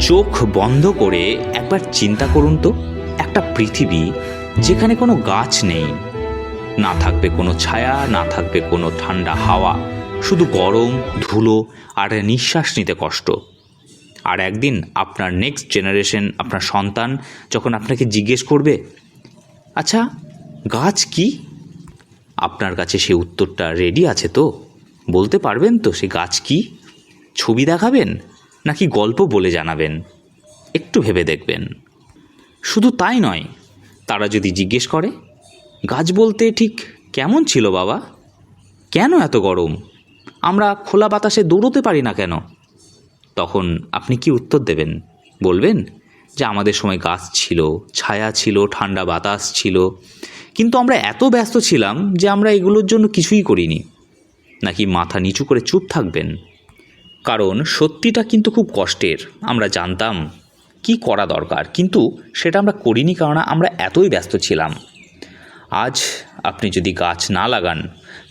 চোখ বন্ধ করে একবার চিন্তা করুন তো, একটা পৃথিবী যেখানে কোনো গাছ নেই, না থাকবে কোনো ছায়া, না থাকবে কোনো ঠান্ডা হাওয়া, শুধু গরম, ধুলো আর নিঃশ্বাস নিতে কষ্ট। আর একদিন আপনার নেক্সট জেনারেশন, আপনার সন্তান যখন আপনাকে জিজ্ঞেস করবে, আচ্ছা গাছ কি, আপনার কাছে সে উত্তরটা রেডি আছে তো? বলতে পারবেন তো সে গাছ কি? ছবি দেখাবেন নাকি গল্প বলে জানাবেন? একটু ভেবে দেখবেন। শুধু তাই নয়, তারা যদি জিজ্ঞেস করে, গাছ বলতে ঠিক কেমন ছিল বাবা? কেন এত গরম? আমরা খোলা বাতাসে দৌড়তে পারি না কেন? তখন আপনি কি উত্তর দেবেন? বলবেন যে আমাদের সময় গাছ ছিল, ছায়া ছিল, ঠান্ডা বাতাস ছিল, কিন্তু আমরা এত ব্যস্ত ছিলাম যে আমরা এগুলোর জন্য কিছুই করিনি? নাকি মাথা নিচু করে চুপ থাকবেন? কারণ সত্যিটা কিন্তু খুব কষ্টের। আমরা জানতাম কি করা দরকার, কিন্তু সেটা আমরা করিনি কারণ আমরা এতই ব্যস্ত ছিলাম। আজ আপনি যদি গাছ না লাগান,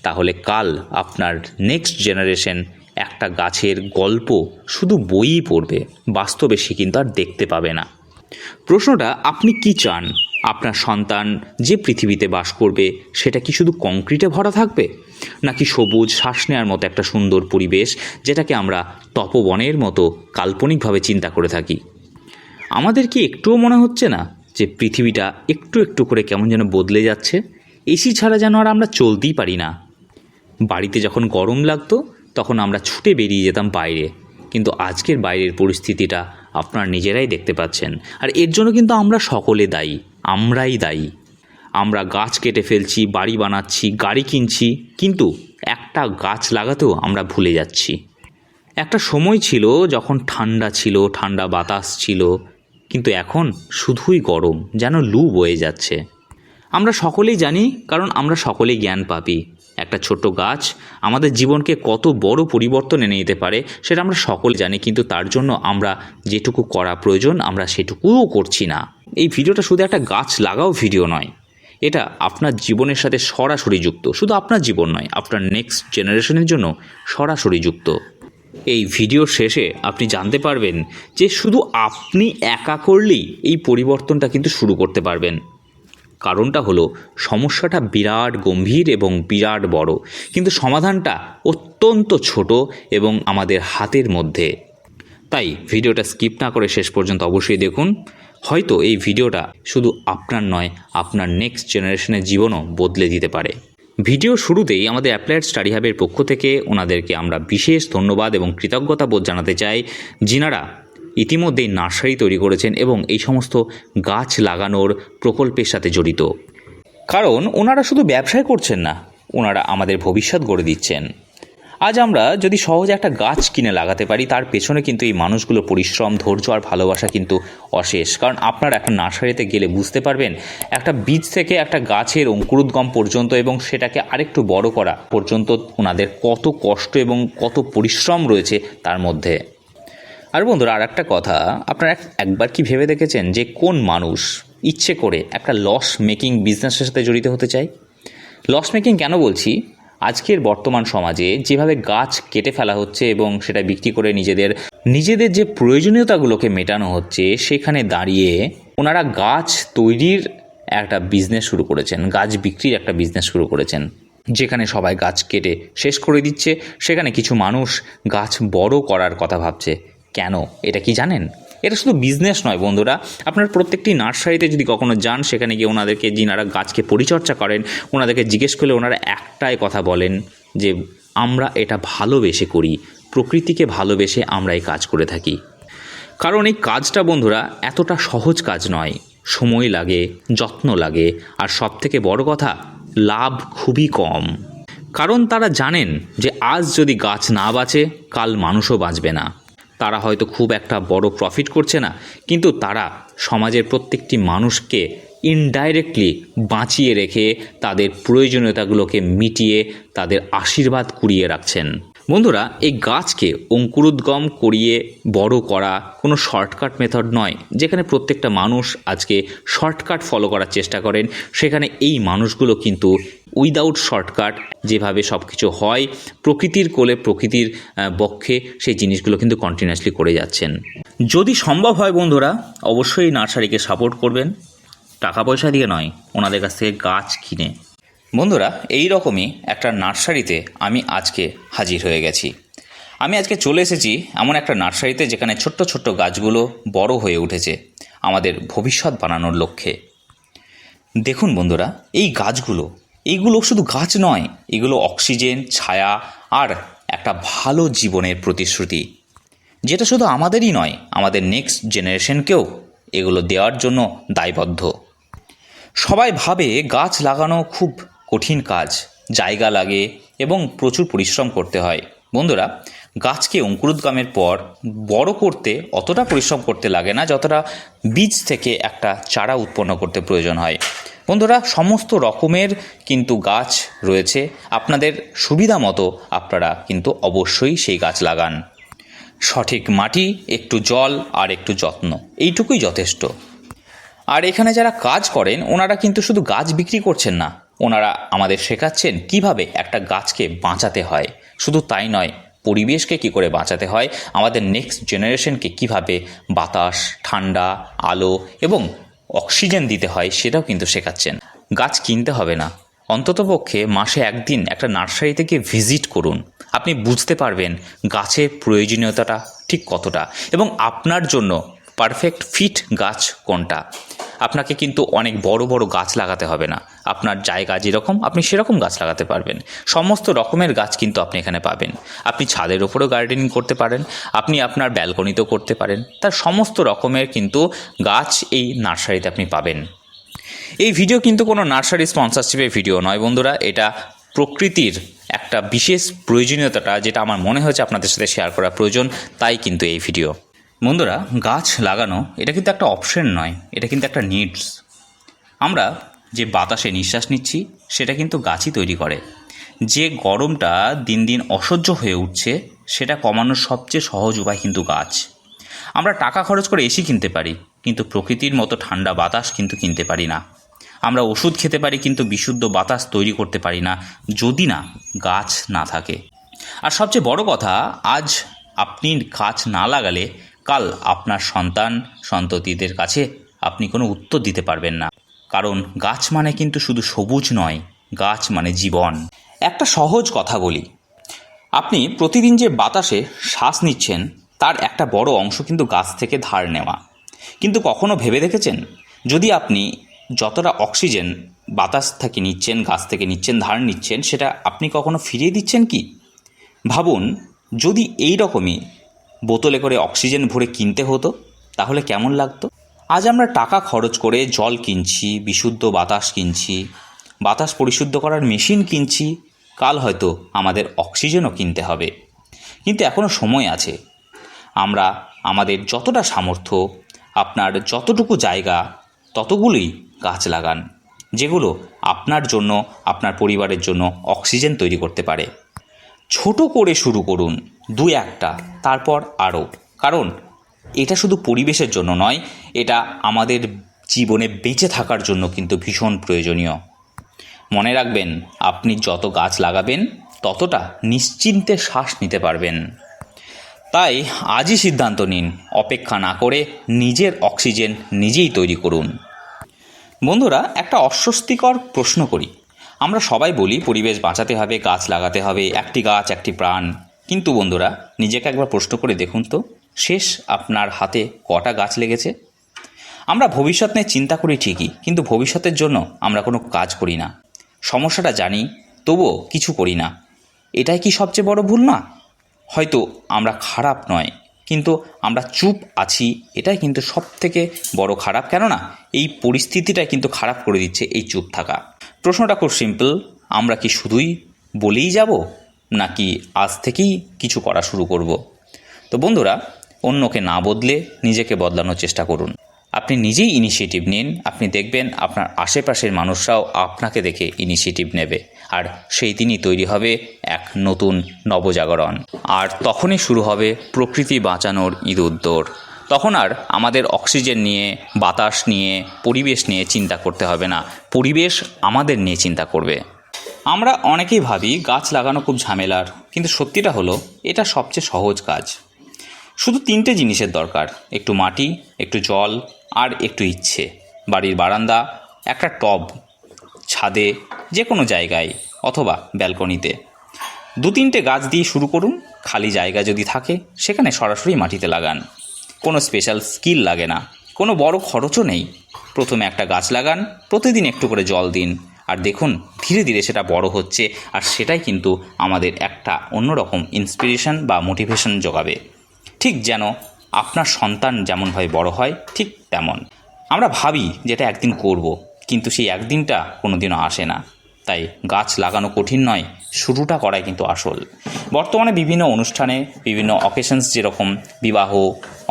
তাহলে কাল আপনার নেক্সট জেনারেশন একটা গাছের গল্প শুধু বইই পড়বে, বাস্তবে সে কিন্তু আর দেখতে পাবে না। প্রশ্নটা, আপনি কি চান? আপনার সন্তান যে পৃথিবীতে বাস করবে সেটা কি শুধু কংক্রিটে ভরা থাকবে, নাকি সবুজ, শ্বাস নেওয়ার মতো একটা সুন্দর পরিবেশ, যেটাকে আমরা তপবনের মতো কাল্পনিকভাবে চিন্তা করে থাকি? আমাদের কি একটুও মনে হচ্ছে না যে পৃথিবীটা একটু একটু করে কেমন যেন বদলে যাচ্ছে? এসি ছাড়া যেন আর আমরা চলতেই পারি না। বাড়িতে যখন গরম লাগতো তখন আমরা ছুটে বেরিয়ে যেতাম বাইরে, কিন্তু আজকের বাইরের পরিস্থিতিটা আপনারা নিজেরাই দেখতে পাচ্ছেন। আর এর জন্য কিন্তু আমরা সকলে দায়ী, আমরাই দায়ী। আমরা গাছ কেটে ফেলছি, বাড়ি বানাচ্ছি, গাড়ি কিনছি, কিন্তু একটা গাছ লাগাতেও আমরা ভুলে যাচ্ছি। একটা সময় ছিল যখন ঠান্ডা ছিল, ঠান্ডা বাতাস ছিল, কিন্তু এখন শুধুই গরম, যেন লু বয়ে যাচ্ছে। আমরা সকলেই জানি, কারণ আমরা সকলেই জ্ঞান পাপী। একটা ছোট্ট গাছ আমাদের জীবনকে কত বড় পরিবর্তন এনে দিতে পারে সেটা আমরা সকলে জানি, কিন্তু তার জন্য আমরা যেটুকু করা প্রয়োজন আমরা সেটুকুও করছি না। এই ভিডিওটা শুধু একটা গাছ লাগাও ভিডিও নয়, এটা আপনার জীবনের সাথে সরাসরি যুক্ত। শুধু আপনার জীবন নয়, আপনার নেক্সট জেনারেশনের জন্য সরাসরি যুক্ত। এই ভিডিওর শেষে আপনি জানতে পারবেন যে শুধু আপনি একা করলেই এই পরিবর্তনটা কিন্তু শুরু করতে পারবেন। কারণটা হলো, সমস্যাটা বিরাট গম্ভীর এবং বিরাট বড়, কিন্তু সমাধানটা অত্যন্ত ছোট এবং আমাদের হাতের মধ্যে। তাই ভিডিওটা স্কিপ না করে শেষ পর্যন্ত অবশ্যই দেখুন। হয়তো এই ভিডিওটা শুধু আপনার নয়, আপনার নেক্সট জেনারেশনের জীবনও বদলে দিতে পারে। ভিডিও শুরুতেই আমাদের অ্যাপ্লাইড স্টাডি হাবের পক্ষ থেকে ওনাদেরকে আমরা বিশেষ ধন্যবাদ এবং কৃতজ্ঞতা বোধ জানাতে চাই, যিনারা ইতিমধ্যেই নার্সারি তৈরি করেছেন এবং এই সমস্ত গাছ লাগানোর প্রকল্পের সাথে জড়িত। কারণ ওনারা শুধু ব্যবসায় করছেন না, ওনারা আমাদের ভবিষ্যৎ গড়ে দিচ্ছেন। আজ আমরা যদি সহজে একটা গাছ কিনে লাগাতে পারি, তার পেছনে কিন্তু এই মানুষগুলোর পরিশ্রম, ধৈর্য আর ভালোবাসা কিন্তু অশেষ। কারণ আপনারা একটা নার্সারিতে গেলে বুঝতে পারবেন একটা বীজ থেকে একটা গাছের অঙ্কুরোদ্গম পর্যন্ত এবং সেটাকে আরেকটু বড় করা পর্যন্ত ওনাদের কত কষ্ট এবং কত পরিশ্রম রয়েছে তার মধ্যে। আর বন্ধুরা, আর একটা কথা, আপনারা একবার কি ভেবে দেখেছেন যে কোন মানুষ ইচ্ছে করে একটা লস মেকিং বিজনেসের সাথে জড়িত হতে চায়? লস মেকিং কেন বলছি? আজকের বর্তমান সমাজে যেভাবে গাছ কেটে ফেলা হচ্ছে এবং সেটা বিক্রি করে নিজেদের যে প্রয়োজনীয়তাগুলোকে মেটানো হচ্ছে, সেখানে দাঁড়িয়ে ওনারা গাছ তৈরির একটা বিজনেস শুরু করেছেন, গাছ বিক্রির একটা বিজনেস শুরু করেছেন, যেখানে সবাই গাছ কেটে শেষ করে দিচ্ছে, সেখানে কিছু মানুষ গাছ বড় করার কথা ভাবছে। কেন? এটা কি জানেন? এটা শুধু বিজনেস নয় বন্ধুরা, আপনার প্রত্যেকটি নার্সারিতে যদি কখনো যান, সেখানে গিয়ে ওনাদেরকে, যিনারা গাছকে পরিচর্যা করেন, ওনাদেরকে জিজ্ঞেস করলে ওনারা একটাই কথা বলেন যে আমরা এটা ভালোবেসে করি, প্রকৃতিকে ভালোবেসে আমরা এই কাজ করে থাকি। কারণ এই কাজটা বন্ধুরা এতটা সহজ কাজ নয়, সময় লাগে, যত্ন লাগে, আর সবথেকে বড় কথা, লাভ খুবই কম। কারণ তারা জানেন যে আজ যদি গাছ না বাঁচে, কাল মানুষও বাঁচবে না। তারা হয়তো খুব একটা বড় প্রফিট করছে না, কিন্তু তারা সমাজের প্রত্যেকটি মানুষকে ইনডাইরেক্টলি বাঁচিয়ে রেখে তাদের প্রয়োজনীয়তাগুলোকে মিটিয়ে তাদের আশীর্বাদ কুড়িয়ে রাখছেন। বন্ধুরা, এই গাছকে অঙ্কুরোদ্গম করিয়ে বড় করা কোনো শর্টকাট মেথড নয়। যেখানে প্রত্যেকটা মানুষ আজকে শর্টকাট ফলো করার চেষ্টা করেন, সেখানে এই মানুষগুলো কিন্তু উইদাউট শর্টকাট যেভাবে সব কিছু হয় প্রকৃতির কোলে প্রকৃতির বক্ষে সেই জিনিসগুলো কিন্তু কন্টিনিউয়াসলি করে যাচ্ছেন। যদি সম্ভব হয় বন্ধুরা, অবশ্যই নার্সারিকে সাপোর্ট করবেন, টাকা পয়সা দিয়ে নয়, ওনাদের কাছ থেকে গাছ কিনে। বন্ধুরা, এই রকমই একটা নার্সারিতে আমি আজকে হাজির হয়ে গেছি। আমি আজকে চলে এসেছি এমন একটা নার্সারিতে যেখানে ছোট্ট ছোট্ট গাছগুলো বড় হয়ে উঠেছে আমাদের ভবিষ্যৎ বানানোর লক্ষ্যে। দেখুন বন্ধুরা, এই গাছগুলো, এইগুলো শুধু গাছ নয়, এগুলো অক্সিজেন, ছায়া আর একটা ভালো জীবনের প্রতিশ্রুতি, যেটা শুধু আমাদেরই নয়, আমাদের নেক্সট জেনারেশনকেও এগুলো দেওয়ার জন্য দায়বদ্ধ। সবাই ভাবে গাছ লাগানো খুব কঠিন কাজ, জায়গা লাগে এবং প্রচুর পরিশ্রম করতে হয়। বন্ধুরা, গাছকে অঙ্কুরোদ্গমের পর বড় করতে অতটা পরিশ্রম করতে লাগে না যতটা বীজ থেকে একটা চারা উৎপন্ন করতে প্রয়োজন হয়। বন্ধুরা, সমস্ত রকমের কিন্তু গাছ রয়েছে, আপনাদের সুবিধা মতো আপনারা কিন্তু অবশ্যই সেই গাছ লাগান। সঠিক মাটি, একটু জল আর একটু যত্ন, এইটুকুই যথেষ্ট। আর এখানে যারা কাজ করেন ওনারা কিন্তু শুধু গাছ বিক্রি করছেন না, ওনারা আমাদের শেখাচ্ছেন কিভাবে একটা গাছকে বাঁচাতে হয়। শুধু তাই নয়, পরিবেশকে কি করে বাঁচাতে হয়, আমাদের নেক্সট জেনারেশনকে কিভাবে বাতাস, ঠান্ডা, আলো এবং অক্সিজেন দিতে হয় সেটাও কিন্তু শেখাচ্ছেন। গাছ কিনতে হবে না, অন্ততপক্ষে মাসে একদিন একটা নার্সারি থেকে ভিজিট করুন, আপনি বুঝতে পারবেন গাছের প্রয়োজনীয়তাটা ঠিক কতটা এবং আপনার জন্য পারফেক্ট ফিট গাছ কোনটা। আপনাকে কিন্তু অনেক বড় বড় গাছ লাগাতে হবে না, আপনার জায়গা যেরকম আপনি সেরকম গাছ লাগাতে পারবেন। সমস্ত রকমের গাছ কিন্তু আপনি এখানে পাবেন। আপনি ছাদের ওপরেও গার্ডেনিং করতে পারেন, আপনি আপনার ব্যালকনিতেও করতে পারেন, তার সমস্ত রকমের কিন্তু গাছ এই নার্সারিতে আপনি পাবেন। এই ভিডিও কিন্তু কোনো নার্সারি স্পন্সরশিপের ভিডিও নয় বন্ধুরা, এটা প্রকৃতির একটা বিশেষ প্রয়োজনীয়তাটা যেটা আমার মনে হয়েছে আপনাদের সাথে শেয়ার করা প্রয়োজন, তাই কিন্তু এই ভিডিও। বন্ধুরা, গাছ লাগানো এটা কিন্তু একটা অপশন নয়, এটা কিন্তু একটা নিডস। আমরা যে বাতাসে নিঃশ্বাস নিচ্ছি সেটা কিন্তু গাছই তৈরি করে। যে গরমটা দিন দিন অসহ্য হয়ে উঠছে সেটা কমানোর সবচেয়ে সহজ উপায় কিন্তু গাছ। আমরা টাকা খরচ করে এসি কিনতে পারি, কিন্তু প্রকৃতির মতো ঠান্ডা বাতাস কিন্তু কিনতে পারি না। আমরা ওষুধ খেতে পারি, কিন্তু বিশুদ্ধ বাতাস তৈরি করতে পারি না যদি না গাছ না থাকে। আর সবচেয়ে বড় কথা, আজ আপনি গাছ না লাগালে কাল আপনার সন্তান সন্ততিদের কাছে আপনি কোনো উত্তর দিতে পারবেন না। কারণ গাছ মানে কিন্তু শুধু সবুজ নয়, গাছ মানে জীবন। একটা সহজ কথা বলি, আপনি প্রতিদিন যে বাতাসে শ্বাস নিচ্ছেন তার একটা বড় অংশ কিন্তু গাছ থেকে ধার নেওয়া। কিন্তু কখনো ভেবে দেখেছেন, যদি আপনি যতটা অক্সিজেন বাতাস থেকে নিচ্ছেন, গাছ থেকে নিচ্ছেন, ধার নিচ্ছেন, সেটা আপনি কখনো ফিরিয়ে দিচ্ছেন কি? ভাবুন, যদি এই রকমই বোতলে করে অক্সিজেন ভরে কিনতে হতো তাহলে কেমন লাগতো? আজ আমরা টাকা খরচ করে জল কিনছি, বিশুদ্ধ বাতাস কিনছি, বাতাস পরিশুদ্ধ করার মেশিন কিনছি, কাল হয়তো আমাদের অক্সিজেনও কিনতে হবে। কিন্তু এখনও সময় আছে। আমরা আমাদের যতটা সামর্থ্য, আপনার যতটুকু জায়গা, ততগুলোই গাছ লাগান, যেগুলো আপনার জন্য, আপনার পরিবারের জন্য অক্সিজেন তৈরি করতে পারে। ছোট করে শুরু করুন, 2-1টা, তারপর আরও। কারণ এটা শুধু পরিবেশের জন্য নয়, এটা আমাদের জীবনে বেঁচে থাকার জন্য কিন্তু ভীষণ প্রয়োজনীয়। মনে রাখবেন, আপনি যত গাছ লাগাবেন ততটা নিশ্চিন্তে শ্বাস নিতে পারবেন। তাই আজই সিদ্ধান্ত নিন, অপেক্ষা না করে নিজের অক্সিজেন নিজেই তৈরি করুন। বন্ধুরা, একটা অস্বস্তিকর প্রশ্ন করি। আমরা সবাই বলি পরিবেশ বাঁচাতে হবে, গাছ লাগাতে হবে, একটি গাছ একটি প্রাণ। কিন্তু বন্ধুরা, নিজেকে একবার প্রশ্ন করে দেখুন তো, শেষ আপনার হাতে কটা গাছ লেগেছে? আমরা ভবিষ্যৎ নিয়ে চিন্তা করি ঠিকই, কিন্তু ভবিষ্যতের জন্য আমরা কোনো কাজ করি না। সমস্যাটা জানি, তবুও কিছু করি না। এটাই কি সবচেয়ে বড় ভুল না? হয়তো আমরা খারাপ নয়, কিন্তু আমরা চুপ আছি, এটাই কিন্তু সবথেকে বড় খারাপ। কেননা এই পরিস্থিতিটাই কিন্তু খারাপ করে দিচ্ছে এই চুপ থাকা। প্রশ্নটা খুব সিম্পল, আমরা কি শুধুই বলেই যাব, নাকি আজ থেকেই কিছু করা শুরু করব? তো বন্ধুরা, অন্যকে না বদলে নিজেকে বদলানোর চেষ্টা করুন। আপনি নিজেই ইনিশিয়েটিভ নিন, আপনি দেখবেন আপনার আশেপাশের মানুষরাও আপনাকে দেখে ইনিশিয়েটিভ নেবে, আর সেই দিনই তৈরি হবে এক নতুন নবজাগরণ। আর তখনই শুরু হবে প্রকৃতি বাঁচানোর ইঁদুরদৌড়। তখন আর আমাদের অক্সিজেন নিয়ে, বাতাস নিয়ে, পরিবেশ নিয়ে চিন্তা করতে হবে না, পরিবেশ আমাদের নিয়ে চিন্তা করবে। আমরা অনেকেই ভাবি গাছ লাগানো খুব ঝামেলার, কিন্তু সত্যিটা হলো এটা সবচেয়ে সহজ কাজ। শুধু 3টে জিনিসের দরকার: একটু মাটি, একটু জল আর একটু ইচ্ছে। বাড়ির বারান্দা, একটা টব, ছাদে, যে কোনো জায়গায় অথবা ব্যালকনিতে 2-3টে গাছ দিয়ে শুরু করুন। খালি জায়গা যদি থাকে সেখানে সরাসরি মাটিতে লাগান। কোনো স্পেশাল স্কিল লাগে না, কোনো বড় খরচও নেই। প্রথমে একটা গাছ লাগান, প্রতিদিন একটু করে জল দিন, আর দেখুন ধীরে ধীরে সেটা বড় হচ্ছে, আর সেটাই কিন্তু আমাদের একটা অন্যরকম ইন্সপিরেশন বা মোটিভেশন যোগাবে। ঠিক যেন আপনার সন্তান যেমনভাবে বড় হয় ঠিক তেমন। আমরা ভাবি যেটা একদিন করব, কিন্তু সেই একদিনটা কোনোদিনও আসে না। তাই গাছ লাগানো কঠিন নয়, শুরুটা করাই কিন্তু আসল। বর্তমানে বিভিন্ন অনুষ্ঠানে, বিভিন্ন অকেশনস, যেরকম বিবাহ,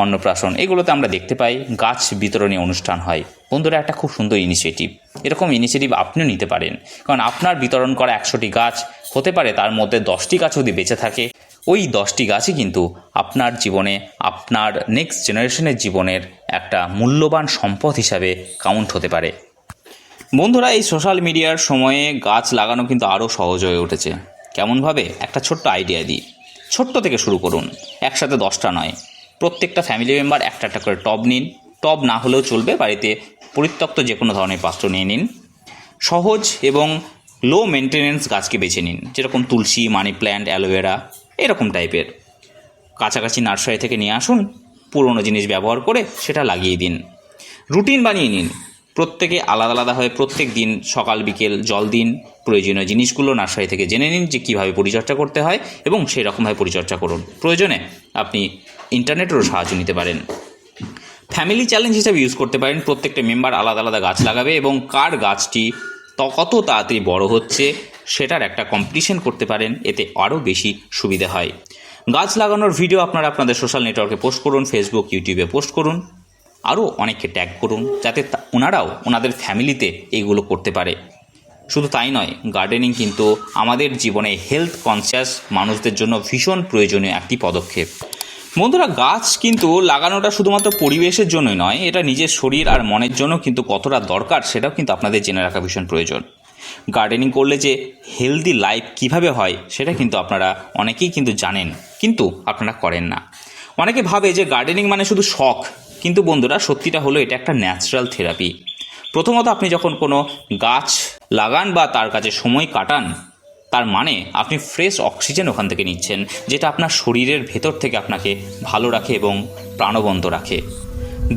অন্নপ্রাশন, এগুলোতে আমরা দেখতে পাই গাছ বিতরণী অনুষ্ঠান হয়। বন্ধুরা, একটা খুব সুন্দর ইনিশিয়েটিভ। এরকম ইনিশিয়েটিভ আপনিও নিতে পারেন, কারণ আপনার বিতরণ করা 100টি গাছ হতে পারে, তার মধ্যে 10টি গাছ যদি বেঁচে থাকে, ওই 10টি গাছই কিন্তু আপনার জীবনে, আপনার নেক্সট জেনারেশনের জীবনের একটা মূল্যবান সম্পদ হিসাবে কাউন্ট হতে পারে। বন্ধুরা, এই সোশ্যাল মিডিয়ার সময়ে গাছ লাগানো কিন্তু আরও সহজ হয়ে উঠেছে। কেমনভাবে? একটা ছোট্ট আইডিয়া দিই। ছোট্ট থেকে শুরু করুন, একসাথে 10টা নয়। প্রত্যেকটা ফ্যামিলি মেম্বার একটা করে টব নিন। টব না হলেও চলবে, বাড়িতে পরিত্যক্ত যে কোনো ধরনের পাত্র নিয়ে নিন। সহজ এবং লো মেনটেনেন্স গাছকে বেছে নিন, যেরকম তুলসী, মানি প্ল্যান্ট, অ্যালোভেরা, এরকম টাইপের। কাছাকাছি নার্সারি থেকে নিয়ে আসুন, পুরনো জিনিস ব্যবহার করে সেটা লাগিয়ে দিন। রুটিন বানিয়ে নিন, প্রত্যেকে আলাদা আলাদাভাবে প্রত্যেক দিন সকাল বিকেল জল দিন। প্রয়োজনীয় জিনিসগুলো নার্সারি থেকে জেনে নিন যে কীভাবে পরিচর্যা করতে হয়, এবং সেই রকমভাবে পরিচর্যা করুন। প্রয়োজনে আপনি ইন্টারনেটেরও সাহায্য নিতে পারেন। ফ্যামিলি চ্যালেঞ্জ হিসাবে ইউজ করতে পারেন। প্রত্যেকটা মেম্বার আলাদা আলাদা গাছ লাগাবে, এবং কার গাছটি কত তাড়াতাড়ি বড় হচ্ছে সেটার একটা কম্পিটিশন করতে পারেন। এতে আরও বেশি সুবিধা হয়। গাছ লাগানোর ভিডিও আপনারা আপনাদের সোশ্যাল নেটওয়ার্কে পোস্ট করুন, ফেসবুক, ইউটিউবে পোস্ট করুন। আরও অনেককে ট্যাগ করুন, যাতে ওনারাও ওনাদের ফ্যামিলিতে এইগুলো করতে পারে। শুধু তাই নয়, গার্ডেনিং কিন্তু আমাদের জীবনে হেলথ কনসিয়াস মানুষদের জন্য ভীষণ প্রয়োজনীয় একটি পদক্ষেপ। বন্ধুরা, গাছ কিন্তু লাগানোটা শুধুমাত্র পরিবেশের জন্যই নয়, এটা নিজের শরীর আর মনের জন্য কিন্তু কতটা দরকার সেটাও কিন্তু আপনাদের জেনে রাখা ভীষণ প্রয়োজন। গার্ডেনিং করলে যে হেলদি লাইফ কিভাবে হয় সেটা কিন্তু আপনারা অনেকেই কিন্তু জানেন, কিন্তু আপনারা করেন না। অনেকে ভাবে যে গার্ডেনিং মানে শুধু শখ, কিন্তু বন্ধুরা সত্যিটা হলো এটা একটা ন্যাচারাল থেরাপি। প্রথমত, আপনি যখন কোনো গাছ লাগান বা তার কাছে সময় কাটান, তার মানে আপনি ফ্রেশ অক্সিজেন ওখান থেকে নিচ্ছেন, যেটা আপনার শরীরের ভেতর থেকে আপনাকে ভালো রাখে এবং প্রাণবন্ত রাখে।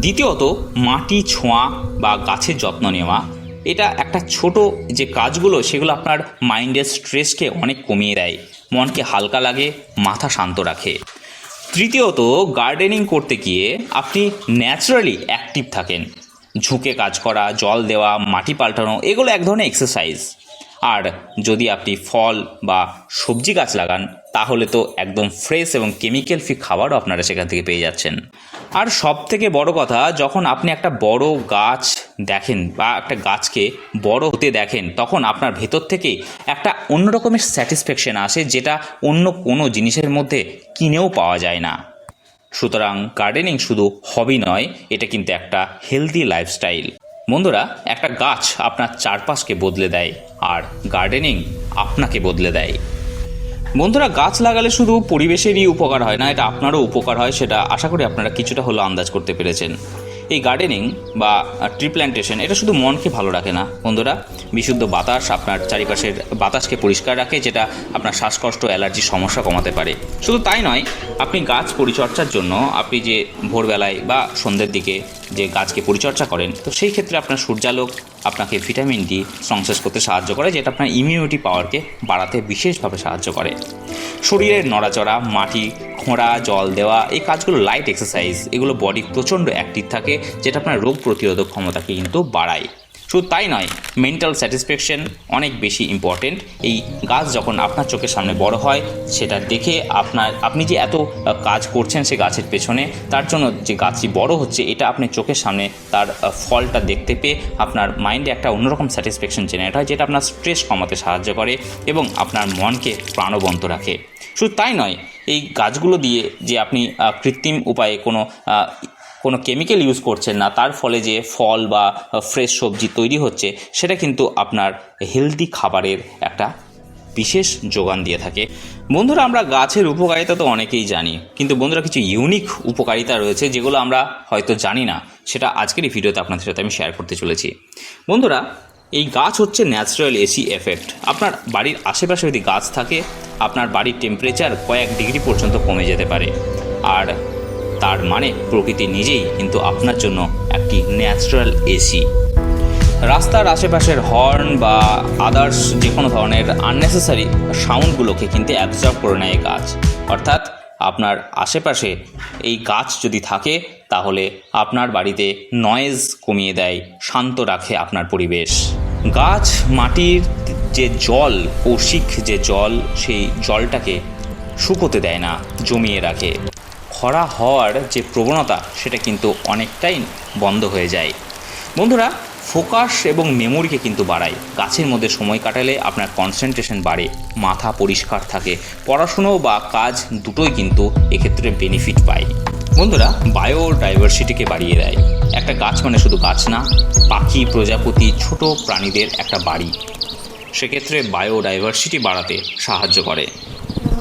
দ্বিতীয়ত, মাটি ছোঁয়া বা গাছের যত্ন নেওয়া, এটা একটা ছোট যে কাজগুলো সেগুলো আপনার মাইন্ডের স্ট্রেসকে অনেক কমিয়ে দেয়, মনকে হালকা লাগে, মাথা শান্ত রাখে। তৃতীয়ত, গার্ডেনিং করতে গিয়ে আপনি ন্যাচারালি অ্যাক্টিভ থাকেন। ঝুঁকে কাজ করা, জল দেওয়া, মাটি পাল্টানো, এগুলো এক ধরনের এক্সারসাইজ। আর যদি আপনি ফল বা সবজি গাছ লাগান, তাহলে তো একদম ফ্রেশ এবং কেমিক্যাল ফ্রি খাবারও আপনারা সেখান থেকে পেয়ে যাচ্ছেন। আর সব থেকে বড় কথা, যখন আপনি একটা বড় গাছ দেখেন বা একটা গাছকে বড় হতে দেখেন, তখন আপনার ভেতর থেকে একটা অন্য রকমের স্যাটিসফ্যাকশন আসে, যেটা অন্য কোনো জিনিসের মধ্যে কিনেও পাওয়া যায় না। সুতরাং গার্ডেনিং শুধু হবি নয়, এটা কিন্তু একটা হেলদি লাইফস্টাইল। বন্ধুরা, একটা গাছ আপনার চারপাশকে বদলে দেয়, আর গার্ডেনিং আপনাকে বদলে দেয়। বন্ধুরা, গাছ লাগালে শুধু পরিবেশেরই উপকার হয় না, এটা আপনারও উপকার হয়, সেটা আশা করি আপনারা কিছুটা হলেও আন্দাজ করতে পেরেছেন। এই গার্ডেনিং বা ট্রি প্ল্যান্টেশন এটা শুধু মনকে ভালো রাখে না বন্ধুরা, বিশুদ্ধ বাতাস আপনার চারিপাশের বাতাসকে পরিষ্কার রাখে, যেটা আপনার শ্বাসকষ্ট, অ্যালার্জির সমস্যা কমাতে পারে। শুধু তাই নয়, আপনি গাছ পরিচর্যার জন্য আপনি যে ভোরবেলায় বা সন্ধ্যের দিকে যে গাছকে পরিচর্যা করেন, তো সেই ক্ষেত্রে আপনার সূর্যালোক আপনাকে ভিটামিন ডি সংশ্লেষ করতে সাহায্য করে, যেটা আপনার ইমিউনিটি পাওয়ারকে বাড়াতে বিশেষভাবে সাহায্য করে। শরীরের নড়াচড়া, মাটি খোঁড়া, জল দেওয়া, এই কাজগুলো লাইট এক্সারসাইজ, এগুলো বডি প্রচণ্ড অ্যাক্টিভ থাকে, যেটা আপনার রোগ প্রতিরোধক ক্ষমতাকে কিন্তু বাড়ায়। শুধু তাই নয়, মেন্টাল স্যাটিসফ্যাকশন অনেক বেশি ইম্পর্টেন্ট। এই গাছ যখন আপনার চোখের সামনে বড় হয়, সেটা দেখে আপনি যে এত কাজ করছেন সে গাছের পেছনে, তার জন্য যে গাছটি বড় হচ্ছে এটা আপনি চোখের সামনে তার ফলটা দেখতে পেয়ে আপনার মাইন্ডে একটা অন্যরকম স্যাটিসফ্যাকশন জেনারেট হয়, যেটা আপনার স্ট্রেস কমাতে সাহায্য করে এবং আপনার মনকে প্রাণবন্ত রাখে। শুধু তাই নয়, এই গাছগুলো দিয়ে যে আপনি কৃত্রিম উপায়ে কোনো কেমিক্যাল ইউজ করছেন না, তার ফলে যে ফল বা ফ্রেশ সবজি তৈরি হচ্ছে, সেটা কিন্তু আপনার হেলদি খাবারের একটা বিশেষ যোগান দিয়ে থাকে। বন্ধুরা, আমরা গাছের উপকারিতা তো অনেকেই জানি, কিন্তু বন্ধুরা কিছু ইউনিক উপকারিতা রয়েছে যেগুলো আমরা হয়তো জানি না, সেটা আজকের এই ভিডিওতে আপনাদের সাথে আমি শেয়ার করতে চলেছি। বন্ধুরা, এই গাছ হচ্ছে ন্যাচারাল এসি এফেক্ট। আপনার বাড়ির আশেপাশে যদি গাছ থাকে, আপনার বাড়ির টেম্পারেচার কয়েক ডিগ্রি পর্যন্ত কমে যেতে পারে। আর তার মানে প্রকৃতি নিজেই কিন্তু আপনার জন্য একটি ন্যাচারাল এসি। রাস্তার আশেপাশের হর্ন বা আদার্স যে কোনো ধরনের আননেসেসারি সাউন্ডগুলোকে কিন্তু অ্যাবজর্ব করে নেয় গাছ। অর্থাৎ আপনার আশেপাশে এই গাছ যদি থাকে তাহলে আপনার বাড়িতে নয়েজ কমিয়ে দেয়, শান্ত রাখে আপনার পরিবেশ। গাছ মাটির যে জল, কৌশিক যে জল, সেই জলটাকে শুকোতে দেয় না, জমিয়ে রাখে। খরা হওয়ার যে প্রবণতা সেটা কিন্তু অনেকটাই বন্ধ হয়ে যায়। বন্ধুরা, ফোকাস এবং মেমোরিকে কিন্তু বাড়ায়। গাছের মধ্যে সময় কাটালে আপনার কনসেন্ট্রেশন বাড়ে, মাথা পরিষ্কার থাকে, পড়াশুনো বা কাজ দুটোই কিন্তু এক্ষেত্রে বেনিফিট পায়। বন্ধুরা, বায়োডাইভার্সিটিকে বাড়িয়ে দেয়। একটা গাছ মানে শুধু গাছ না, পাখি, প্রজাপতি, ছোট প্রাণীদের একটা বাড়ি। সেক্ষেত্রে বায়োডাইভার্সিটি বাড়াতে সাহায্য করে।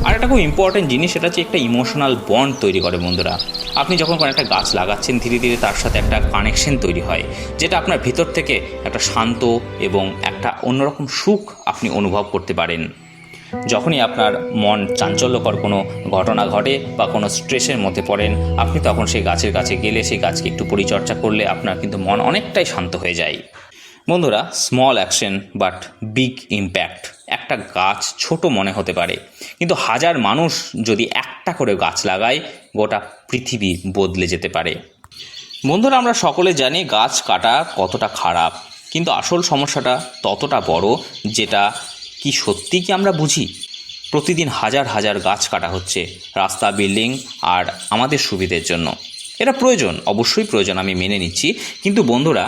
আর একটা খুব ইম্পর্টেন্ট জিনিস, সেটা হচ্ছে একটা ইমোশনাল বন্ড তৈরি করে। বন্ধুরা, আপনি যখন কোনো একটা গাছ লাগাচ্ছেন, ধীরে ধীরে তার সাথে একটা কানেকশন তৈরি হয়, যেটা আপনার ভিতর থেকে একটা শান্ত এবং একটা অন্যরকম সুখ আপনি অনুভব করতে পারেন। যখনই আপনার মন চাঞ্চল্যকর কোনো ঘটনা ঘটে বা কোনো স্ট্রেসের মধ্যে পড়েন, আপনি তখন সেই গাছের কাছে গেলে, সেই গাছকে একটু পরিচর্যা করলে আপনার কিন্তু মন অনেকটাই শান্ত হয়ে যায়। বন্ধুরা, small action but big impact. একটা গাছ ছোট মনে হতে পারে, কিন্তু হাজার মানুষ যদি একটা করে গাছ লাগায়, গোটা পৃথিবী বদলে যেতে পারে। বন্ধুরা, আমরা সকলে জানি গাছ কাটা কতটা খারাপ, কিন্তু আসল সমস্যাটা ততটা বড়, যেটা কি সত্যি কি আমরা বুঝি? প্রতিদিন হাজার হাজার গাছ কাটা হচ্ছে রাস্তা, বিল্ডিং আর আমাদের সুবিধের জন্য। এটা প্রয়োজন, অবশ্যই প্রয়োজন, আমি মেনে নিচ্ছি। কিন্তু বন্ধুরা,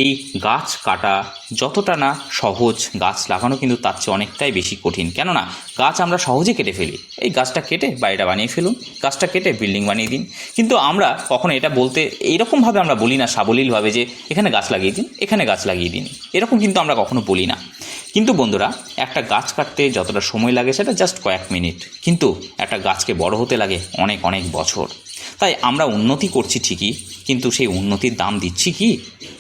এই গাছ কাটা যতটা না সহজ, গাছ লাগানো কিন্তু তার চেয়ে অনেকটাই বেশি কঠিন। কেননা গাছ আমরা সহজে কেটে ফেলি। এই গাছটা কেটে বাড়িটা বানিয়ে ফেলুন, গাছটা কেটে বিল্ডিং বানিয়ে দিন। কিন্তু আমরা কখনো এটা বলতে এইরকমভাবে আমরা বলি না, সাবলীলভাবে, যে এখানে গাছ লাগিয়ে দিন, এখানে গাছ লাগিয়ে দিন, এরকম কিন্তু আমরা কখনো বলি না। কিন্তু বন্ধুরা, একটা গাছ কাটতে যতটা সময় লাগে সেটা জাস্ট কয়েক মিনিট, কিন্তু একটা গাছকে বড় হতে লাগে অনেক অনেক বছর। তাই আমরা উন্নতি করছি ঠিকই, কিন্তু সেই উন্নতির দাম দিচ্ছি কি?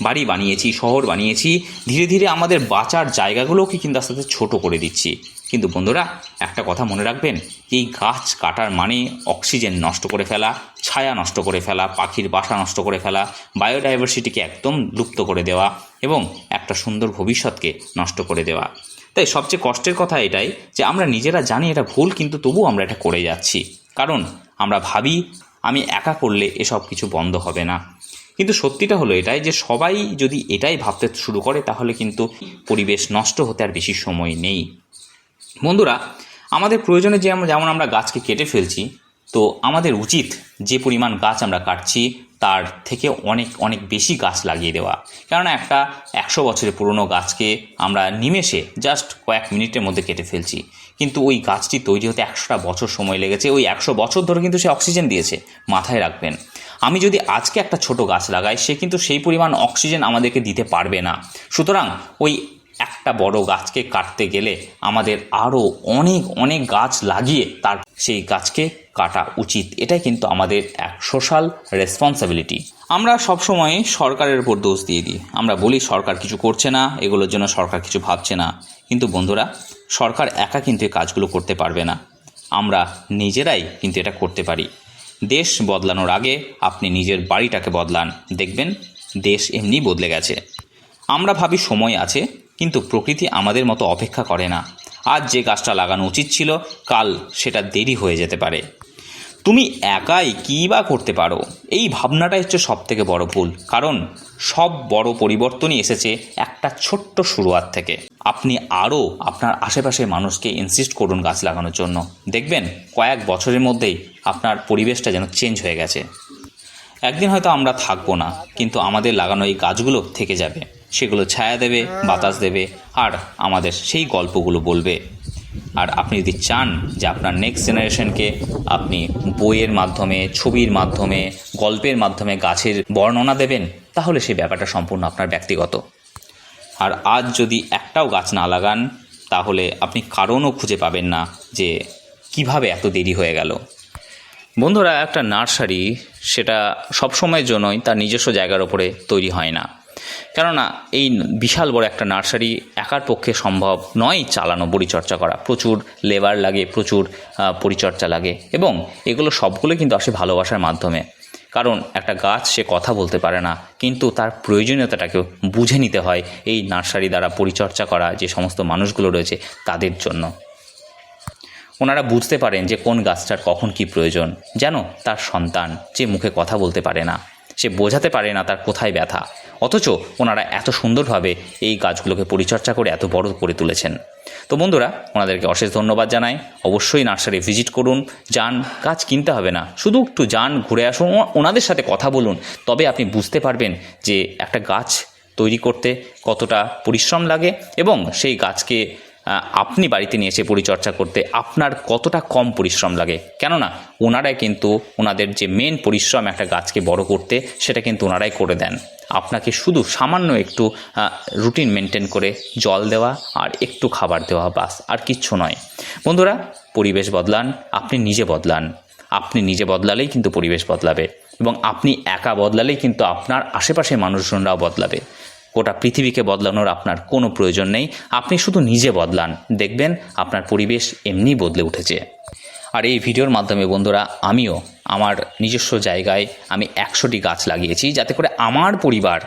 বাড়ি বানিয়েছি, শহর বানিয়েছি, ধীরে ধীরে আমাদের বাঁচার জায়গাগুলোকে কিন্তু আস্তে আস্তে ছোটো করে দিচ্ছি। কিন্তু বন্ধুরা, একটা কথা মনে রাখবেন, এই গাছ কাটার মানে অক্সিজেন নষ্ট করে ফেলা, ছায়া নষ্ট করে ফেলা, পাখির বাসা নষ্ট করে ফেলা, বায়োডাইভার্সিটিকে একদম লুপ্ত করে দেওয়া এবং একটা সুন্দর ভবিষ্যৎকে নষ্ট করে দেওয়া। তাই সবচেয়ে কষ্টের কথা এটাই যে আমরা নিজেরা জানি এটা ভুল, কিন্তু তবুও আমরা এটা করে যাচ্ছি। কারণ আমরা ভাবি আমি একা করলে এসব কিছু বন্ধ হবে না। কিন্তু সত্যিটা হলো এটাই যে সবাই যদি এটাই ভাবতে শুরু করে, তাহলে কিন্তু পরিবেশ নষ্ট হতে আর বেশি সময় নেই। বন্ধুরা, আমাদের প্রয়োজনে যেমন আমরা গাছকে কেটে ফেলছি, তো আমাদের উচিত যে পরিমাণ গাছ আমরা কাটছি তার থেকে অনেক অনেক বেশি গাছ লাগিয়ে দেওয়া। কেননা একটা 100 বছরের পুরনো গাছকে আমরা নিমেষে জাস্ট কয়েক মিনিটের মধ্যে কেটে ফেলছি, কিন্তু ওই গাছটি তৈরি হতে 100টা বছর সময় লেগেছে। ওই 100 বছর ধরে কিন্তু সে অক্সিজেন দিয়েছে। মাথায় রাখবেন, আমি যদি আজকে একটা ছোট গাছ লাগাই, সে কিন্তু সেই পরিমাণ অক্সিজেন আমাদেরকে দিতে পারবে না। সুতরাং ওই একটা বড় গাছকে কাটতে গেলে আমাদের আরও অনেক অনেক গাছ লাগিয়ে তার সেই গাছকে কাটা উচিত। এটাই কিন্তু আমাদের এক সোশ্যাল রেসপন্সিবিলিটি। আমরা সবসময় সরকারের উপর দোষ দিয়ে দিই। আমরা বলি সরকার কিছু করছে না, এগুলোর জন্য সরকার কিছু ভাবছে না। কিন্তু বন্ধুরা, সরকার একা কিন্তু এই কাজগুলো করতে পারবে না। আমরা নিজেরাই কিন্তু এটা করতে পারি। দেশ বদলানোর আগে আপনি নিজের বাড়িটাকে বদলান, দেখবেন দেশ এমনি বদলে গেছে। আমরা ভাবি সময় আছে, কিন্তু প্রকৃতি আমাদের মতো অপেক্ষা করে না। আজ যে গাছটা লাগানো উচিত ছিল, কাল সেটা দেরি হয়ে যেতে পারে। তুমি একাই কী বা করতে পারো, এই ভাবনাটাই হচ্ছে সব থেকে বড় ভুল। কারণ সব বড় পরিবর্তনই এসেছে একটা ছোট্ট শুরুয়াত থেকে। আপনি আরও আপনার আশেপাশের মানুষকে ইনসিস্ট করুন গাছ লাগানোর জন্য, দেখবেন কয়েক বছরের মধ্যেই আপনার পরিবেশটা যেন চেঞ্জ হয়ে গেছে। একদিন হয়তো আমরা থাকবো না, কিন্তু আমাদের লাগানো এই গাছগুলো থেকে যাবে। সেগুলো ছায়া দেবে, বাতাস দেবে, আর আমাদের সেই গল্পগুলো বলবে। আর আপনি যদি চান যে আপনার নেক্সট জেনারেশনকে আপনি বইয়ের মাধ্যমে, ছবির মাধ্যমে, গল্পের মাধ্যমে গাছের বর্ণনা দেবেন, তাহলে সেই ব্যাপারটা সম্পূর্ণ আপনার ব্যক্তিগত। আর আজ যদি একটাও গাছ না লাগান, তাহলে আপনি কারণও খুঁজে পাবেন না যে কিভাবে এত দেরি হয়ে গেল। বন্ধুরা, একটা নার্সারি সেটা সবসময়ের জন্যই তার নিজস্ব জায়গার ওপরে তৈরি হয় না। কেননা এই বিশাল বড় একটা নার্সারি একার পক্ষে সম্ভব নয় চালানো, পরিচর্যা করা। প্রচুর লেবার লাগে, প্রচুর পরিচর্যা লাগে, এবং এগুলো সবগুলো কিন্তু আসে ভালোবাসার মাধ্যমে। কারণ একটা গাছ সে কথা বলতে পারে না, কিন্তু তার প্রয়োজনীয়তাটাকেও বুঝে নিতে হয় এই নার্সারি দ্বারা পরিচর্যা করা যে সমস্ত মানুষগুলো রয়েছে তাদের জন্য। ওনারা বুঝতে পারেন যে কোন গাছটার কখন কি প্রয়োজন। যেন তার সন্তান যে মুখে কথা বলতে পারে না, সে বোঝাতে পারে না তার কোথায় ব্যথা, অথচ ওনারা এত সুন্দরভাবে এই গাছগুলোকে পরিচর্যা করে এত বড় করে তুলেছেন। তো বন্ধুরা, ওনাদেরকে অশেষ ধন্যবাদ জানাই। অবশ্যই নার্সারি ভিজিট করুন, যান, গাছ কিনতে হবে না, শুধু একটু যান, ঘুরে আসুন, ওনাদের সাথে কথা বলুন। তবে আপনি বুঝতে পারবেন যে একটা গাছ তৈরি করতে কতটা পরিশ্রম লাগে, এবং সেই গাছকে আপনি বাড়িতে নিয়ে এসে পরিচর্যা করতে আপনার কতটা কম পরিশ্রম লাগে। কেননা ওনারাই কিন্তু ওনাদের যে মেন পরিশ্রম একটা গাছকে বড় করতে, সেটা কিন্তু ওনারাই করে দেন। আপনাকে শুধু সামান্য একটু রুটিন মেনটেন করে জল দেওয়া আর একটু খাবার দেওয়া, বাস, আর কিচ্ছু নয়। বন্ধুরা, পরিবেশ বদলান, আপনি নিজে বদলান। আপনি নিজে বদলালেই কিন্তু পরিবেশ বদলাবে, এবং আপনি একা বদলালেই কিন্তু আপনার আশেপাশের মানুষজনরাও বদলাবে। গোটা পৃথিবীকে বদলানোর আপনার কোনো প্রয়োজন নেই। আপনি শুধু নিজে বদলান, দেখবেন আপনার পরিবেশ এমনি বদলে উঠেছে। আর এই ভিডিওর মাধ্যমে বন্ধুরা, আমিও আমার নিজস্ব জায়গায় আমি 100টি গাছ লাগিয়েছি, যাতে করে আমার পরিবার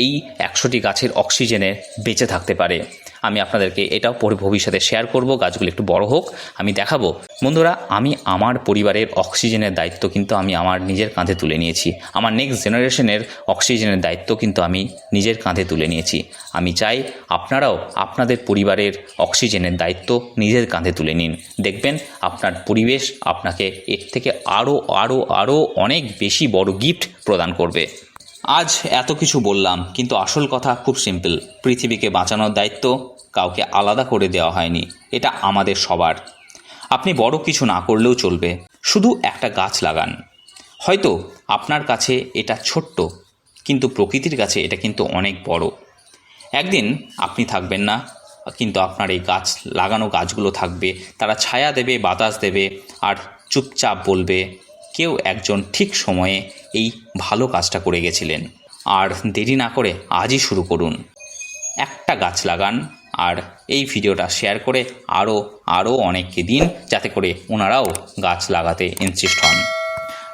এই 100টি গাছের অক্সিজেনে বেঁচে থাকতে পারে। আমি আপনাদেরকে এটাও ভবিষ্যতে শেয়ার করব, গাছগুলো একটু বড় হোক, আমি দেখাবো। বন্ধুরা, আমি আমার পরিবারের অক্সিজেনের দায়িত্ব কিন্তু আমি আমার নিজের কাঁধে তুলে নিয়েছি। আমার নেক্সট জেনারেশনের অক্সিজেনের দায়িত্ব কিন্তু আমি নিজের কাঁধে তুলে নিয়েছি। আমি চাই আপনারাও আপনাদের পরিবারের অক্সিজেনের দায়িত্ব নিজের কাঁধে তুলে নিন। দেখবেন আপনার পরিবেশ আপনাকে এর থেকে আরও অনেক বেশি বড় গিফট প্রদান করবে। আজ এত কিছু বললাম, কিন্তু আসল কথা খুব সিম্পল। পৃথিবীকে বাঁচানোর দায়িত্ব কাউকে আলাদা করে দেওয়া হয়নি, এটা আমাদের সবার। আপনি বড় কিছু না করলেও চলবে, শুধু একটা গাছ লাগান। হয়তো আপনার কাছে এটা ছোট্ট, কিন্তু প্রকৃতির কাছে এটা কিন্তু অনেক বড়। একদিন আপনি থাকবেন না, কিন্তু আপনার এই গাছ লাগানো গাছগুলো থাকবে। তারা ছায়া দেবে, বাতাস দেবে, আর চুপচাপ বলবে কেউ একজন ঠিক সময়ে এই ভালো কাজটা করে গেছিলেন। আর দেরি না করে আজই শুরু করুন, একটা গাছ লাগান, আর এই ভিডিওটা শেয়ার করে আরও অনেককে দিন, যাতে করে ওনারাও গাছ লাগাতে ইনসিস্ট হন।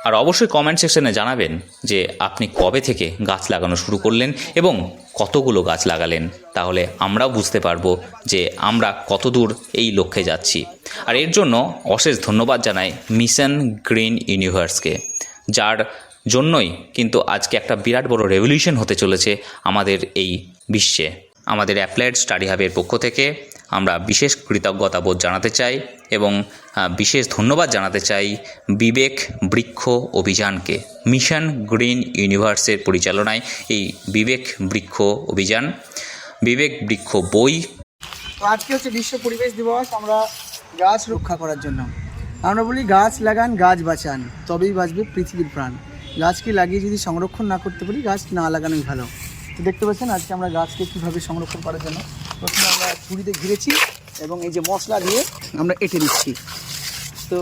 আর অবশ্যই কমেন্ট সেকশনে জানাবেন যে আপনি কবে থেকে গাছ লাগানো শুরু করলেন এবং কতগুলো গাছ লাগালেন। তাহলে আমরাও বুঝতে পারবো যে আমরা কত দূর এই লক্ষ্যে যাচ্ছি। আর এর জন্য অশেষ ধন্যবাদ জানাই মিশন গ্রিন ইউনিভার্সকে, যার জন্যই কিন্তু আজকে একটা বিরাট বড় রেভলিউশন হতে চলেছে আমাদের এই বিশ্বে। আমাদের অ্যাপ্লাইড স্টাডি হাবের পক্ষ থেকে আমরা বিশেষ কৃতজ্ঞতা বোধ জানাতে চাই, এবং বিশেষ ধন্যবাদ জানাতে চাই বিবেক বৃক্ষ অভিযানকে। মিশন গ্রিন ইউনিভার্সের পরিচালনায় এই বিবেক বৃক্ষ অভিযান, বিবেক বৃক্ষ বই। তো আজকে হচ্ছে বিশ্ব পরিবেশ দিবস। আমরা গাছ রক্ষা করার জন্য আমরা বলি গাছ লাগান, গাছ বাঁচান, তবেই বাঁচবে পৃথিবীর প্রাণ। গাছকে লাগিয়ে যদি সংরক্ষণ না করতে পারি, গাছ না লাগানোই ভালো। তো দেখতে পাচ্ছেন আজকে আমরা গাছকে কীভাবে সংরক্ষণ করার জন্য প্রথমে আমরা ছুরিতে ঘিরেছি, এবং এই যে মশলা দিয়ে আমরা এঁটে দিচ্ছি। তো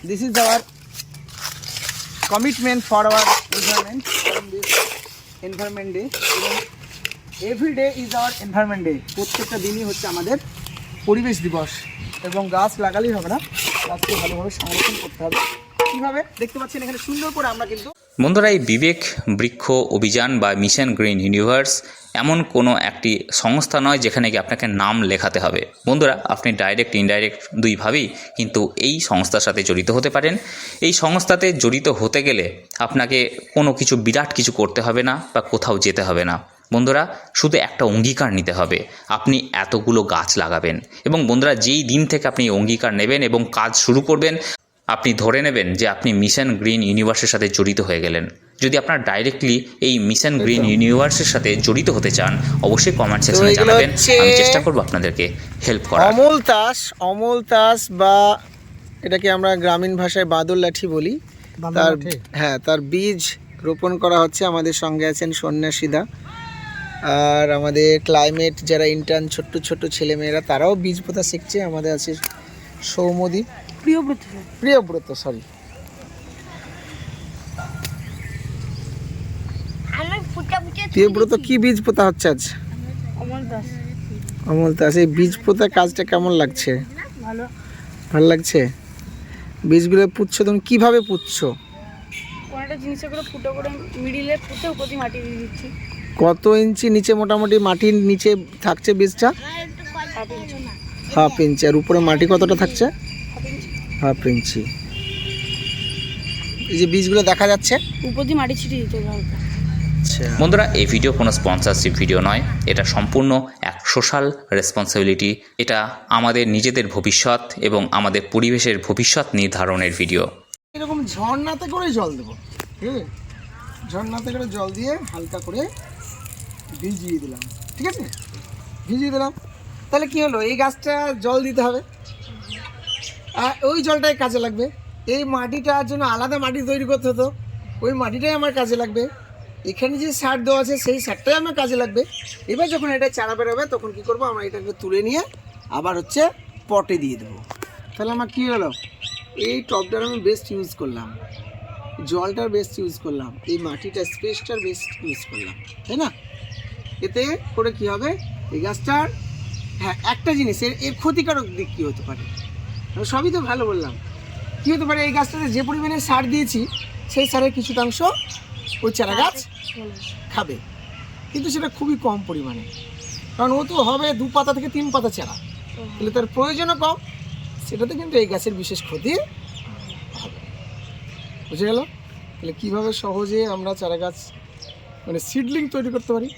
this is our commitment for our environment on this environment day, এবং every day is our environment day. প্রত্যেকটা দিনই হচ্ছে আমাদের পরিবেশ দিবস, এবং গাছ লাগালেই হবে না, গাছকে ভালোভাবে সংরক্ষণ করতে হবে। কীভাবে দেখতে পাচ্ছেন এখানে সুন্দর করে আমরা কিন্তু বন্ধুরা, এই বিবেক বৃক্ষ অভিযান বা মিশন গ্রিন ইউনিভার্স এমন কোনো একটি সংস্থা নয় যেখানে গিয়ে আপনাকে নাম লেখাতে হবে। বন্ধুরা, আপনি ডাইরেক্ট ইনডাইরেক্ট দুইভাবেই কিন্তু এই সংস্থার সাথে জড়িত হতে পারেন। এই সংস্থাতে জড়িত হতে গেলে আপনাকে কোনো কিছু বিরাট কিছু করতে হবে না বা কোথাও যেতে হবে না। বন্ধুরা, শুধু একটা অঙ্গীকার নিতে হবে, আপনি এতগুলো গাছ লাগাবেন। এবং বন্ধুরা, যেই দিন থেকে আপনি অঙ্গীকার নেবেন এবং কাজ শুরু করবেন, আপনি ধরে নেবেন যে আপনি মিশন গ্রিন ইউনিভার্সের সাথে জড়িত হয়ে গেলেন। যদি আপনার ডাইরেক্টলি এই মিশন গ্রিন ইউনিভার্সের সাথে জড়িত হতে চান, অবশ্যই কমেন্ট সেকশনে জানাবেন, আমি চেষ্টা করব আপনাদেরকে হেল্প করার। অমল তাস বা এটাকে আমরা গ্রামীণ ভাষায় বাদল লাঠি বলি, তার বীজ রোপণ করা হচ্ছে। আমাদের সঙ্গে আছেন সন্ন্যাসীদা, আর আমাদের ক্লাইমেট যারা ইন্টার্ন ছোট্ট ছোট্ট ছেলেমেয়েরা তারাও বীজ পোঁতা শিখছে। আমাদের আছে সৌমদীপ, প্রিয়ব্রত সরি প্রিয়ব্রত। কি বীজ পোতা হচ্ছে আজ? অমল দাস। এই বীজ পোতা কাজটা কেমন লাগছে? ভালো লাগছে। বীজগুলো পুঁতছো তুমি, কিভাবে পুঁতছো? কত ইঞ্চি নিচে মোটামুটি মাটির নিচে থাকছে বীজটা? Half inch. আর উপরে মাটি কতটা থাকছে? Half inch. এই যে বীজগুলো দেখা যাচ্ছে, উপর দিয়ে মাটি ছিটিয়ে দিতে হবে। বন্ধুরা, এই ভিডিও কোনো স্পন্সরশিপ ভিডিও নয়, এটা সম্পূর্ণ এক সোশ্যাল রেসপন্সিবিলিটি। এটা আমাদের নিজেদের ভবিষ্যৎ এবং আমাদের পরিবেশের ভবিষ্যৎ নির্ধারণের ভিডিও। এরকম ঝর্ণাতে করে জল দেবো, ঝর্ণাতে করে জল দিয়ে হালকা করে ভিজিয়ে দিলাম, ঠিক আছে? ভিজিয়ে দিলাম, তাহলে কি হলো, এই গাছটা জল দিতে হবে আর ওই জলটাই কাজে লাগবে। এই মাটিটার জন্য আলাদা মাটি তৈরি করতে হতো, ওই মাটিটাই আমার কাজে লাগবে। এখানে যে সার দেওয়া আছে সেই সারটাই আমার কাজে লাগবে। এবার যখন এটা চারা বেরোবে তখন কি করব, আমরা এটাকে তুলে নিয়ে আবার হচ্ছে পটে দিয়ে দেবো। তাহলে আমার কী হলো, এই টবটার আমি বেস্ট ইউজ করলাম, জলটার বেস্ট ইউজ করলাম, এই মাটিটা স্পেসটার বেস্ট ইউজ করলাম, তাই না? এতে করে কি হবে, এই গাছটার একটা জিনিস এর ক্ষতিকারক দিক কী হতে পারে? আমি সবই তো ভালো বললাম। কী হতে পারে, এই গাছটাতে যে পরিমাণে সার দিয়েছি সেই সারের কিছুটাংশ ওই চারা গাছ খাবে, কিন্তু সেটা খুবই কম পরিমাণে, কারণ ও তো হবে 2 পাতা থেকে 3 পাতা চারা, তাহলে তার প্রয়োজনও কম। সেটাতে কিন্তু এই গাছের বিশেষ ক্ষতি হবে। বুঝে গেল? তাহলে কীভাবে সহজে আমরা চারা গাছ মানে সিডলিং তৈরি করতে পারি।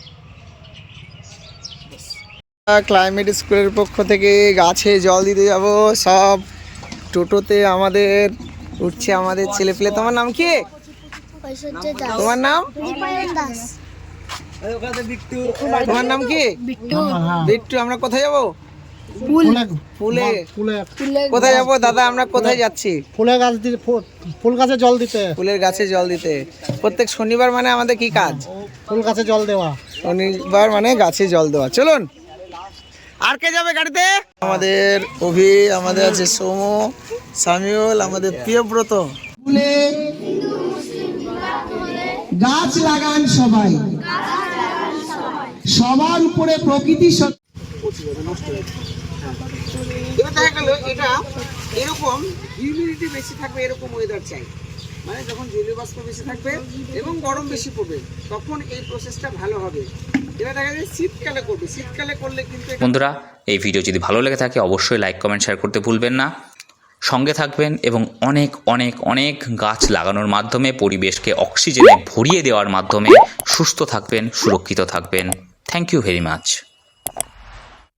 ক্লাইমেট স্কুলের পক্ষ থেকে গাছে জল দিতে যাব, সব টোটোতে আমাদের উঠছে আমাদের ছেলেপেলে। তোমার নাম কি? তোমার নাম? তোমার নাম কি? বিট্টু। আমরা কোথায় যাবো? ফুলে। কোথায় যাবো দাদা? আমরা কোথায় যাচ্ছি? ফুলের গাছ দিতে, ফুল গাছে জল দিতে। ফুলের গাছে জল দিতে। প্রত্যেক শনিবার মানে আমাদের কি কাজ? ফুল গাছে জল দেওয়া। শনিবার মানে গাছে জল দেওয়া। চলুন, আর কে যাবে গাড়িতে? আমাদের অভি, আমাদের আছে সৌম, সামিউল, আমাদের প্রিয়ব্রত। ফুলে গাছ লাগান সবাই, সবার উপরে প্রকৃতি। এবার দেখা গেল এটা এরকম হিউমিডিটি বেশি থাকবে, এরকম ওয়েদার চাই, মানে যখন জলীয় বাষ্প বেশি থাকবে এবং গরম বেশি পড়বে তখন এই প্রসেসটা ভালো হবে। এটা দেখা যায় শীতকালে করবে, শীতকালে করলে কিন্তু। বন্ধুরা, এই ভিডিও যদি ভালো লেগে থাকে অবশ্যই লাইক কমেন্ট শেয়ার করতে ভুলবেন না। সঙ্গে থাকবেন এবং অনেক অনেক অনেক গাছ লাগানোর মাধ্যমে পরিবেশকে অক্সিজেনে ভরিয়ে দেওয়ার মাধ্যমে সুস্থ থাকবেন, সুরক্ষিত থাকবেন। Thank you very much.